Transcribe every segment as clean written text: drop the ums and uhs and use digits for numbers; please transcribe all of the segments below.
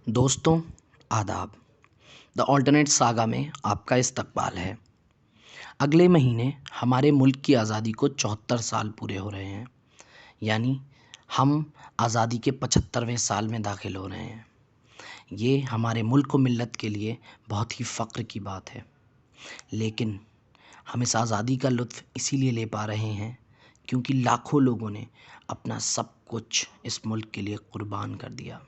دوستوں، آداب۔ The alternate saga میں آپ کا استقبال ہے۔ اگلے مہینے ہمارے ملک کی آزادی کو 74 سال پورے ہو رہے ہیں، یعنی ہم آزادی کے 75ویں سال میں داخل ہو رہے ہیں۔ یہ ہمارے ملک و ملت کے لیے بہت ہی فخر کی بات ہے، لیکن ہم اس آزادی کا لطف اسی لیے لے پا رہے ہیں کیونکہ لاکھوں لوگوں نے اپنا سب کچھ اس ملک کے لیے قربان کر دیا۔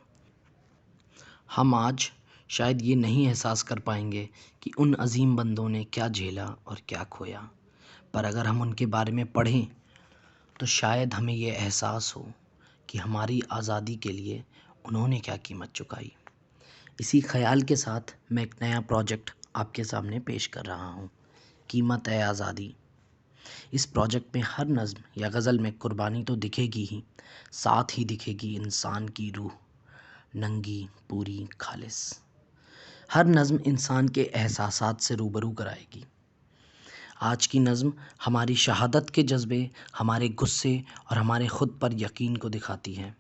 ہم آج شاید یہ نہیں احساس کر پائیں گے کہ ان عظیم بندوں نے کیا جھیلا اور کیا کھویا، پر اگر ہم ان کے بارے میں پڑھیں تو شاید ہمیں یہ احساس ہو کہ ہماری آزادی کے لیے انہوں نے کیا قیمت چکائی۔ اسی خیال کے ساتھ میں ایک نیا پروجیکٹ آپ کے سامنے پیش کر رہا ہوں، قیمت ہے آزادی۔ اس پروجیکٹ میں ہر نظم یا غزل میں قربانی تو دکھے گی ہی، ساتھ ہی دکھے گی انسان کی روح، ننگی، پوری، خالص۔ ہر نظم انسان کے احساسات سے روبرو کرائے گی۔ آج کی نظم ہماری شہادت کے جذبے، ہمارے غصے اور ہمارے خود پر یقین کو دکھاتی ہے۔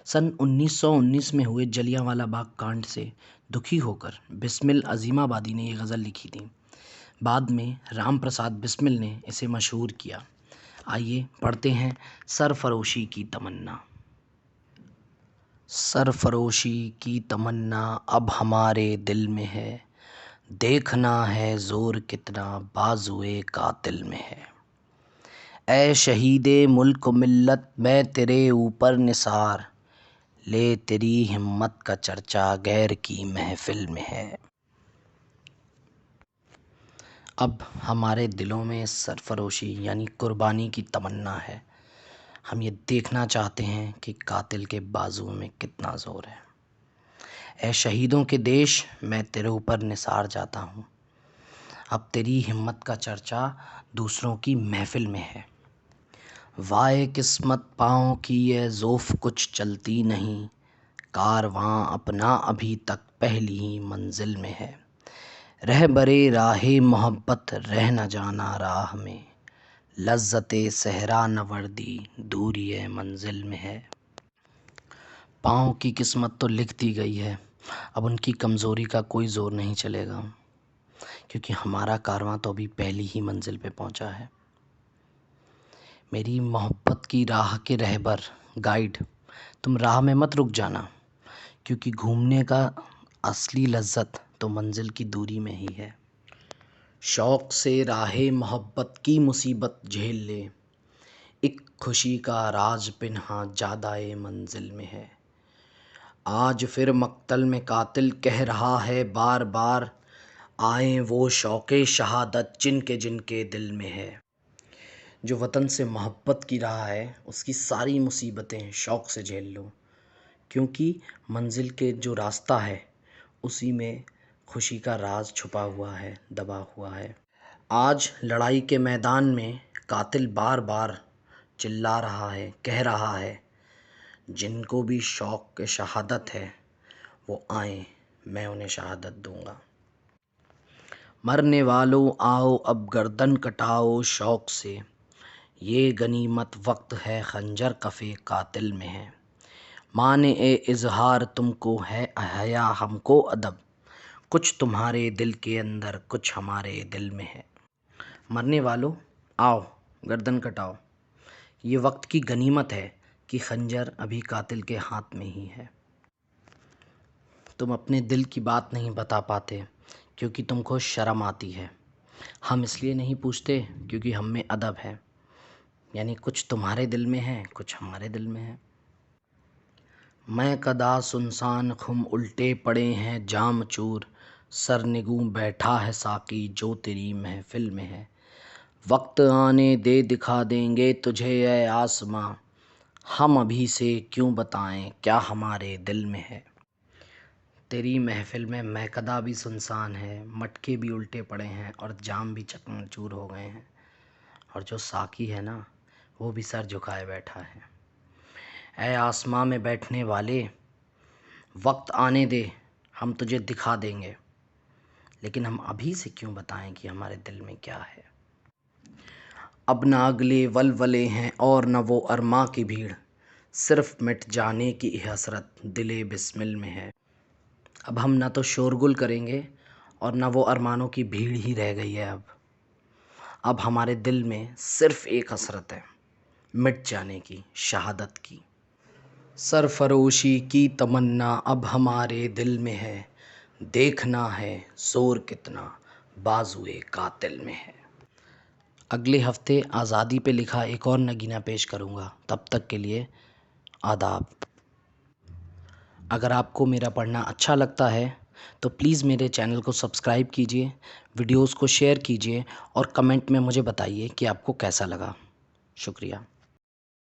سن 1919 میں ہوئے جلیانوالہ باغ کانڈ سے دکھی ہو کر بسمل عظیم آبادی نے یہ غزل لکھی تھی۔ بعد میں رام پرساد بسمل نے اسے مشہور کیا۔ آئیے پڑھتے ہیں سرفروشی کی تمنا۔ سرفروشی کی تمنا اب ہمارے دل میں ہے، دیکھنا ہے زور کتنا بازوئے قاتل میں ہے۔ اے شہید ملک و ملت میں تیرے اوپر نثار، لے تیری ہمت کا چرچا غیر کی محفل میں ہے۔ اب ہمارے دلوں میں سرفروشی یعنی قربانی کی تمنا ہے۔ ہم یہ دیکھنا چاہتے ہیں کہ قاتل کے بازو میں کتنا زور ہے۔ اے شہیدوں کے دیش میں تیرے اوپر نثار جاتا ہوں، اب تیری ہمت کا چرچا دوسروں کی محفل میں ہے۔ وائے قسمت پاؤں کی یہ ذوف کچھ چلتی نہیں، کارواں اپنا ابھی تک پہلی ہی منزل میں ہے۔ رہبرِ راہ محبت رہ نہ جانا راہ میں، لذت صحرا نوردی دوری منزل میں ہے۔ پاؤں کی قسمت تو لکھ دی گئی ہے، اب ان کی کمزوری کا کوئی زور نہیں چلے گا، کیونکہ ہمارا کارواں تو ابھی پہلی ہی منزل پہ پہنچا ہے۔ میری محبت کی راہ کے رہبر، گائیڈ، تم راہ میں مت رک جانا، کیونکہ گھومنے کا اصلی لذت تو منزل کی دوری میں ہی ہے۔ شوق سے راہ محبت کی مصیبت جھیل لے، ایک خوشی کا راز پنہاں جادۂ منزل میں ہے۔ آج پھر مقتل میں قاتل کہہ رہا ہے بار بار، آئیں وہ شوق شہادت جن کے دل میں ہے۔ جو وطن سے محبت کی راہ ہے، اس کی ساری مصیبتیں شوق سے جھیل لو، کیونکہ منزل کے جو راستہ ہے اسی میں خوشی کا راز چھپا ہوا ہے، دبا ہوا ہے۔ آج لڑائی کے میدان میں قاتل بار بار چلا رہا ہے، کہہ رہا ہے، جن کو بھی شوق شہادت ہے وہ آئیں، میں انہیں شہادت دوں گا۔ مرنے والوں آؤ اب گردن کٹاؤ شوق سے، یہ غنیمت وقت ہے خنجر کف قاتل میں ہے۔ مانع اظہار تم کو ہے حیا ہم کو ادب، کچھ تمہارے دل کے اندر کچھ ہمارے دل میں ہے۔ مرنے والوں آؤ گردن کٹاؤ، یہ وقت کی غنیمت ہے کہ خنجر ابھی قاتل کے ہاتھ میں ہی ہے۔ تم اپنے دل کی بات نہیں بتا پاتے کیونکہ تم کو شرم آتی ہے۔ ہم اس لیے نہیں پوچھتے کیونکہ ہم میں ادب ہے، یعنی کچھ تمہارے دل میں ہے، کچھ ہمارے دل میں ہے۔ میں کدا سنسان خم الٹے پڑے ہیں جام چور، سرنگوں بیٹھا ہے ساقی جو تیری محفل میں ہے۔ وقت آنے دے دکھا دیں گے تجھے اے آسماں، ہم ابھی سے کیوں بتائیں کیا ہمارے دل میں ہے۔ تیری محفل میں میکدہ بھی سنسان ہے، مٹکے بھی الٹے پڑے ہیں اور جام بھی چکن چور ہو گئے ہیں، اور جو ساقی ہے نا وہ بھی سر جھکائے بیٹھا ہے۔ اے آسماں میں بیٹھنے والے، وقت آنے دے، ہم تجھے دکھا دیں گے، لیکن ہم ابھی سے کیوں بتائیں کہ ہمارے دل میں کیا ہے۔ اب نہ اگلے ولولے ہیں اور نہ وہ ارماں کی بھیڑ، صرف مٹ جانے کی حسرت دل بسمل میں ہے۔ اب ہم نہ تو شورگل کریں گے اور نہ وہ ارمانوں کی بھیڑ ہی رہ گئی ہے۔ اب ہمارے دل میں صرف ایک حسرت ہے، مٹ جانے کی، شہادت کی۔ سرفروشی کی تمنا اب ہمارے دل میں ہے، دیکھنا ہے زور کتنا بازوئے قاتل میں ہے۔ اگلے ہفتے آزادی پہ لکھا ایک اور نگینہ پیش کروں گا، تب تک کے لیے آداب۔ اگر آپ کو میرا پڑھنا اچھا لگتا ہے تو پلیز میرے چینل کو سبسکرائب کیجیے، ویڈیوز کو شیئر کیجیے اور کمنٹ میں مجھے بتائیے کہ آپ کو کیسا لگا۔ شکریہ۔